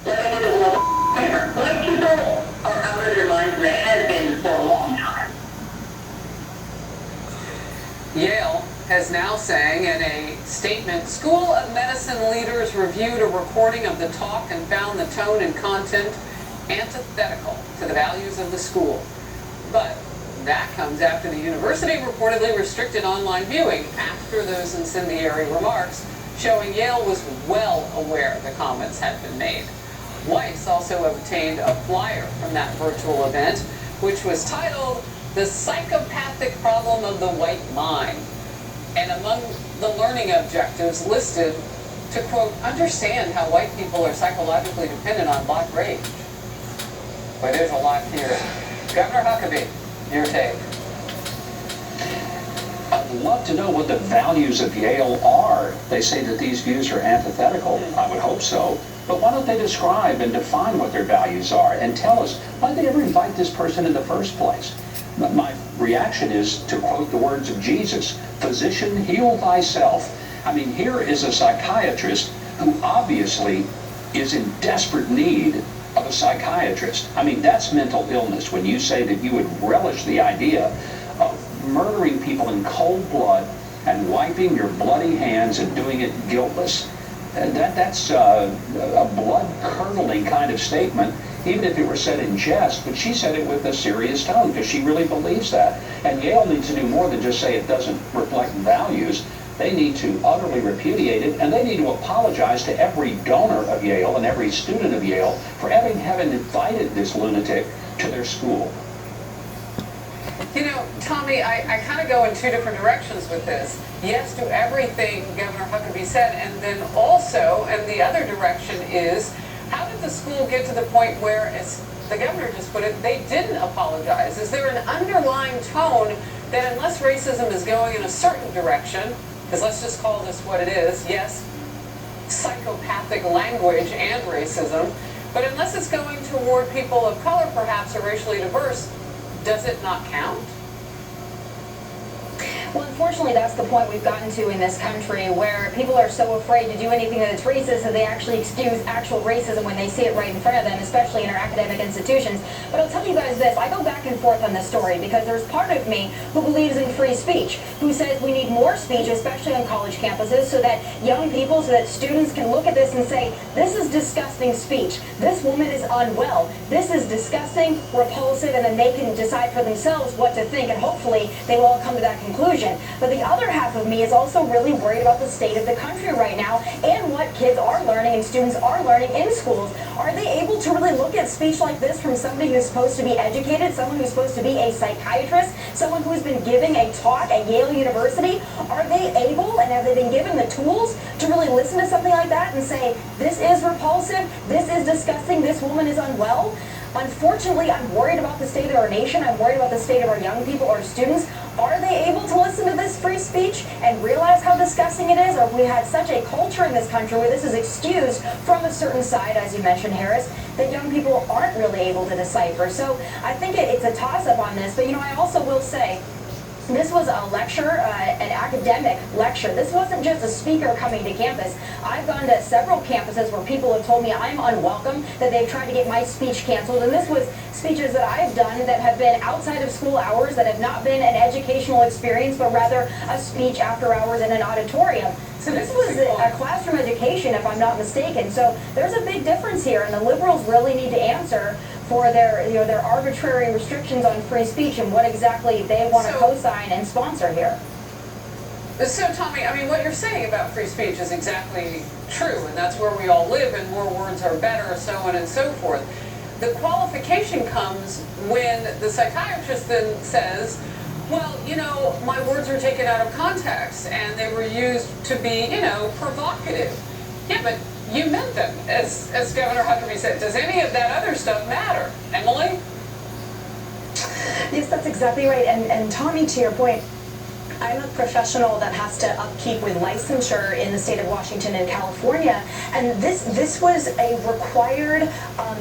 Let me do a little favor. White people are out of their minds, and they have been for a long time. Yale has now saying in a statement, School of Medicine leaders reviewed a recording of the talk and found the tone and content antithetical to the values of the school. But that comes after the university reportedly restricted online viewing after those incendiary remarks, showing Yale was well aware the comments had been made. Weiss also obtained a flyer from that virtual event, which was titled The Psychopathic Problem of the White Mind. And among the learning objectives listed to, quote, understand how white people are psychologically dependent on black rage. But there's a lot here. Governor Huckabee, your take. I'd love to know what the values of Yale are. They say that these views are antithetical. I would hope so. But why don't they describe and define what their values are and tell us why did they ever invite this person in the first place? My reaction is to quote the words of Jesus, physician, heal thyself. I mean, here is a psychiatrist who obviously is in desperate need of a psychiatrist. I mean, that's mental illness when you say that you would relish the idea of murdering people in cold blood and wiping your bloody hands and doing it guiltless. That's a blood-curdling kind of statement, even if it were said in jest, but she said it with a serious tone because she really believes that. And Yale needs to do more than just say it doesn't reflect values. They need to utterly repudiate it, and they need to apologize to every donor of Yale and every student of Yale for having invited this lunatic to their school. You know, Tommy, I kind of go in two different directions with this. Yes to everything Governor Huckabee said, and then also, and the other direction is, how did the school get to the point where, as the governor just put it, they didn't apologize? Is there an underlying tone that unless racism is going in a certain direction, because let's just call this what it is, yes, psychopathic language and racism, but unless it's going toward people of color perhaps or racially diverse, does it not count? Well, unfortunately, that's the point we've gotten to in this country, where people are so afraid to do anything that's racist that they actually excuse actual racism when they see it right in front of them, especially in our academic institutions. But I'll tell you guys this, I go back and forth on this story because there's part of me who believes in free speech, who says we need more speech, especially on college campuses, so that young people, so that students can look at this and say, this is disgusting speech, this woman is unwell, this is disgusting, repulsive, and then they can decide for themselves what to think, and hopefully they will all come to that conclusion. But the other half of me is also really worried about the state of the country right now and what kids are learning and students are learning in schools. Are they able to really look at speech like this from somebody who's supposed to be educated, someone who's supposed to be a psychiatrist, someone who's been giving a talk at Yale University? Are they able, and have they been given the tools to really listen to something like that and say, this is repulsive, this is disgusting, this woman is unwell? Unfortunately, I'm worried about the state of our nation. I'm worried about the state of our young people, our students. Are they able to listen to this free speech and realize how disgusting it is? Or have we had such a culture in this country where this is excused from a certain side, as you mentioned, Harris, that young people aren't really able to decipher? So I think it's a toss-up on this. But, you know, I also will say, this was a lecture, an academic lecture. This wasn't just a speaker coming to campus. I've gone to several campuses where people have told me I'm unwelcome, that they've tried to get my speech canceled, and this was speeches that I've done that have been outside of school hours, that have not been an educational experience, but rather a speech after hours in an auditorium. So this was a classroom education, if I'm not mistaken. So there's a big difference here, and the liberals really need to answer for their arbitrary restrictions on free speech and what exactly they want to co-sign and sponsor here. So, Tommy, I mean, what you're saying about free speech is exactly true, and that's where we all live, and more words are better, so on and so forth. The qualification comes when the psychiatrist then says, well, you know, my words were taken out of context, and they were used to be, you know, provocative. Yeah, but you meant them, as Governor Huckabee said. Does any of that other stuff matter? Emily? Yes, that's exactly right. And Tommy, to your point, I'm a professional that has to upkeep with licensure in the state of Washington and California, and this was a required,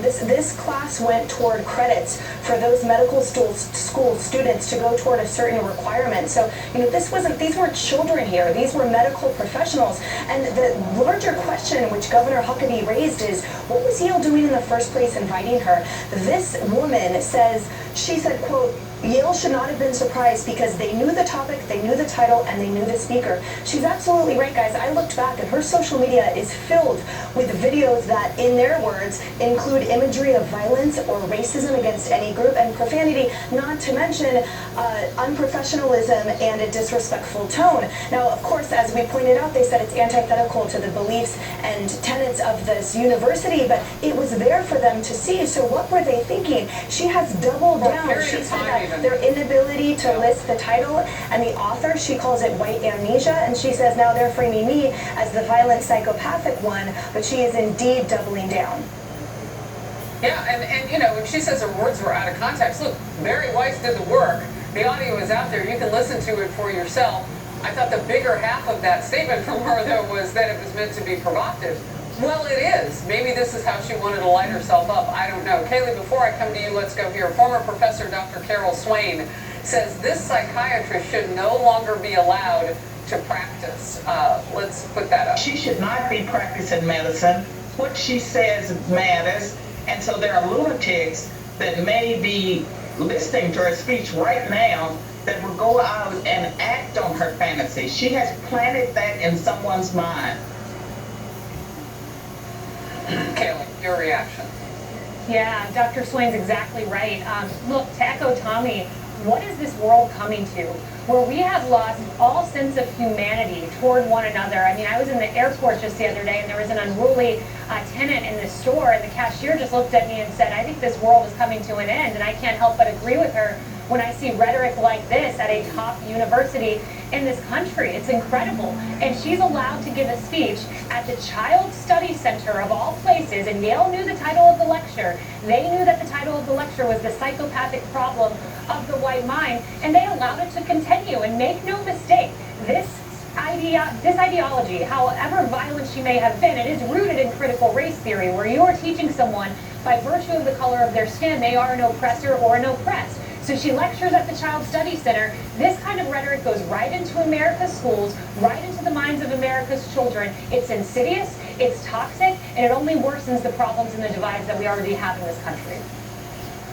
this class went toward credits for those medical school students to go toward a certain requirement. So, these weren't children here, these were medical professionals. And the larger question which Governor Huckabee raised is, what was Yale doing in the first place inviting her? This woman says, she said, quote, Yale should not have been surprised because they knew the topic, they knew the title, and they knew the speaker. She's absolutely right, guys. I looked back and her social media is filled with videos that, in their words, include imagery of violence or racism against any group and profanity, not to mention unprofessionalism and a disrespectful tone. Now, of course, as we pointed out, they said it's antithetical to the beliefs and tenets of this university, but it was there for them to see. So what were they thinking? She has doubled down. She said that their inability to list the title and the author, she calls it white amnesia, and she says now they're framing me as the violent psychopathic one, but she is indeed doubling down. Yeah, and when she says her words were out of context, look, Barry Weiss did the work. The audio is out there. You can listen to it for yourself. I thought the bigger half of that statement from her, though, was that it was meant to be provocative. Well, it is. Maybe this is how she wanted to light herself up. I don't know. Kaylee, before I come to you, let's go here. Former Professor Dr. Carol Swain says this psychiatrist should no longer be allowed to practice. Let's put that up. She should not be practicing medicine. What she says matters. And so there are lunatics that may be listening to her speech right now that will go out and act on her fantasy. She has planted that in someone's mind. Kaylee, your reaction. Yeah, Dr. Swain's exactly right. Look, to echo Tommy, what is this world coming to? Where we have lost all sense of humanity toward one another. I mean, I was in the airport just the other day and there was an unruly tenant in the store and the cashier just looked at me and said, I think this world is coming to an end, and I can't help but agree with her when I see rhetoric like this at a top university in this country. It's incredible. And she's allowed to give a speech at the Child Study Center of all places, and Yale knew the title of the lecture. They knew that the title of the lecture was The Psychopathic Problem of the White Mind, and they allowed it to continue. And make no mistake, this ideology, however violent she may have been, it is rooted in critical race theory, where you are teaching someone by virtue of the color of their skin, they are an oppressor or an oppressed. So she lectures at the Child Study Center. This kind of rhetoric goes right into America's schools, right into the minds of America's children. It's insidious, it's toxic, and it only worsens the problems and the divides that we already have in this country.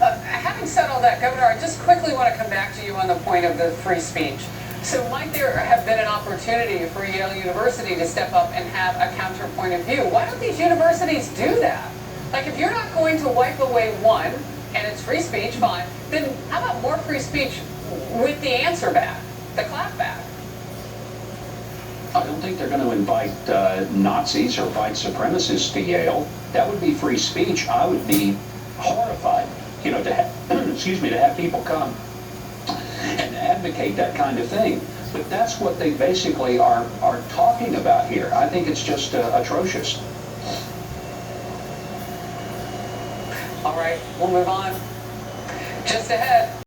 Having said all that, Governor, I just quickly want to come back to you on the point of the free speech. So might there have been an opportunity for Yale University to step up and have a counterpoint of view? Why don't these universities do that? Like, if you're not going to wipe away one, and it's free speech, fine, then how about more free speech with the answer back, the clap back? I don't think they're going to invite Nazis or white supremacists to Yale. That would be free speech. I would be horrified, to have, excuse me, to have people come and advocate that kind of thing. But that's what they basically are talking about here. I think it's just atrocious. All right, we'll move on. Just ahead.